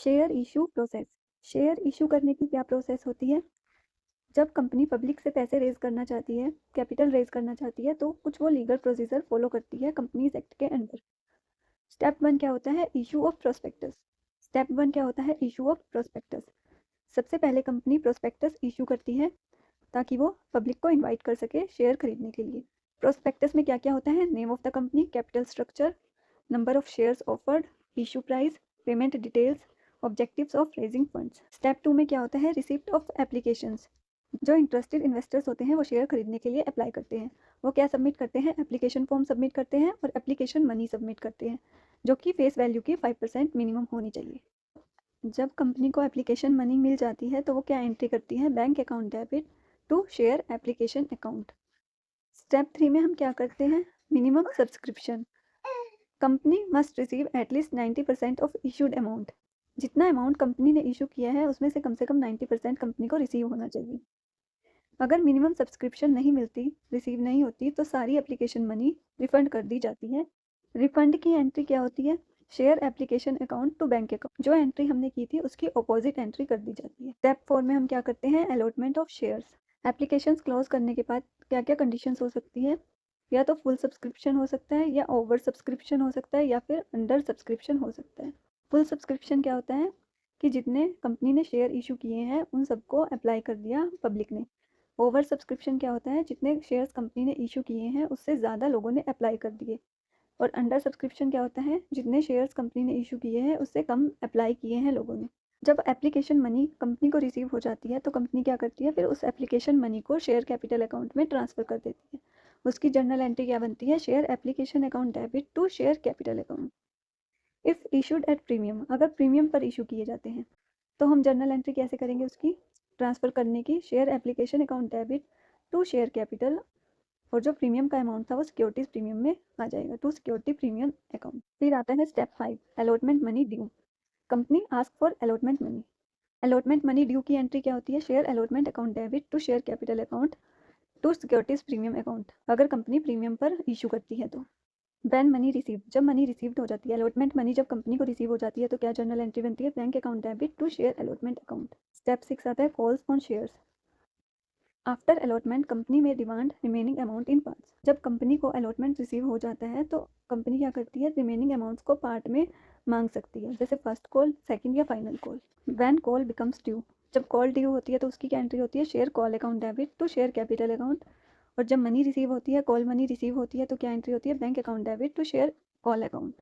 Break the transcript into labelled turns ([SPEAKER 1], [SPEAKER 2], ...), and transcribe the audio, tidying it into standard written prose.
[SPEAKER 1] Share issue process. Share issue करने की क्या प्रोसेस होती है? जब कंपनी पब्लिक से पैसे रेज करना चाहती है, कैपिटल रेज करना चाहती है, तो कुछ वो लीगल प्रोसीजर फॉलो करती है कंपनीज एक्ट के अंडर। स्टेप 1 क्या होता है? Issue of prospectus. स्टेप 1 क्या होता है? Issue of prospectus. सबसे पहले कंपनी प्रोस्पेक्टस इशू करती है ताकि वो पब्लिक को इनवाइट कर सके शेयर खरीदने के लिए। प्रोस्पेक्टस में क्या क्या होता है? Name of the company, capital structure, number of shares offered, issue price, payment details, objectives of raising funds. Step 2 में क्या होता है? Receipt of applications. जो इंटरेस्टेड इन्वेस्टर्स होते हैं वो शेयर खरीदने के लिए अप्लाई करते हैं। वो क्या सबमिट करते हैं? एप्लीकेशन फॉर्म सबमिट करते हैं और एप्लीकेशन मनी सबमिट करते हैं, जो कि फेस वैल्यू की 5% मिनिमम होनी चाहिए। जब कंपनी को एप्लीकेशन मनी मिल जाती है तो वो क्या एंट्री करती है? Bank account debit to share application account. Step 3 में हम क्या करते हैं? Minimum subscription. Company must receive at least 90% of issued amount. जितना अमाउंट कंपनी ने इशू किया है उसमें से कम 90% कंपनी को रिसीव होना चाहिए। अगर मिनिमम सब्सक्रिप्शन नहीं मिलती, रिसीव नहीं होती, तो सारी एप्लीकेशन मनी रिफंड कर दी जाती है। रिफंड की एंट्री क्या होती है? Share application account to bank account. जो एंट्री हमने की थी उसकी अपोजिट एंट्री कर दी जाती है। स्टेप 4 में हम क्या करते हैं? Allotment of shares. Application close करने के बाद क्या क्या कंडीशंस हो सकती है? या तो फुल सब्सक्रिप्शन हो सकता है, या ओवर सब्सक्रिप्शन हो सकता है, या फिर अंडर सब्सक्रिप्शन हो सकता है। फुल सब्सक्रिप्शन क्या होता है? कि जितने कंपनी ने शेयर इशू किए हैं उन सबको अप्लाई कर दिया पब्लिक ने। ओवर सब्सक्रिप्शन क्या होता है? जितने शेयर्स कंपनी ने इशू किए हैं उससे ज़्यादा लोगों ने अप्लाई कर दिए। और अंडर सब्सक्रिप्शन क्या होता है? जितने शेयर्स कंपनी ने इशू किए हैं उससे कम अप्लाई किए हैं लोगों ने। जब एप्लीकेशन मनी कंपनी को रिसीव हो जाती है तो कंपनी क्या करती है? फिर उस एप्लीकेशन मनी को शेयर कैपिटल अकाउंट में ट्रांसफ़र कर देती है। उसकी जर्नल एंट्री क्या बनती है? Share application account debit to share capital account. If issued at premium, अगर प्रीमियम पर इशू किए जाते हैं तो हम जर्नल एंट्री कैसे करेंगे उसकी? ट्रांसफ़र करने की। Share application account debit to share capital, और जो प्रीमियम का अमाउंट था वो सिक्योरिटीज प्रीमियम में आ जाएगा, टू सिक्योरिटी प्रीमियम अकाउंट। फिर आता है step 5, allotment money due. Company ask for allotment money. Allotment money due की एंट्री क्या होती है? Share allotment account debit to share capital account to securities premium account, अगर कंपनी प्रीमियम पर issue करती है तो। वैन मनी रिसीव, जब मनी रिसीव्ड हो जाती है, अलॉटमेंट मनी जब कंपनी को रिसीव हो जाती है तो क्या जर्नल एंट्री बनती है? Bank account debit to share allotment account. Step 6 आता है calls on shares. After allotment company में demand remaining amount in parts. जब कंपनी को अलॉटमेंट रिसीव हो जाता है तो कंपनी क्या करती है? रिमेनिंग अमाउंट्स को पार्ट में मांग सकती है, जैसे फर्स्ट कॉल, सेकंड या final call. When call becomes due, जब कॉल ड्यू होती है तो उसकी क्या एंट्री होती है? Share call account debit to share capital account. और जब मनी रिसीव होती है, कॉल मनी रिसीव होती है, तो क्या एंट्री होती है? Bank account debit to share call account.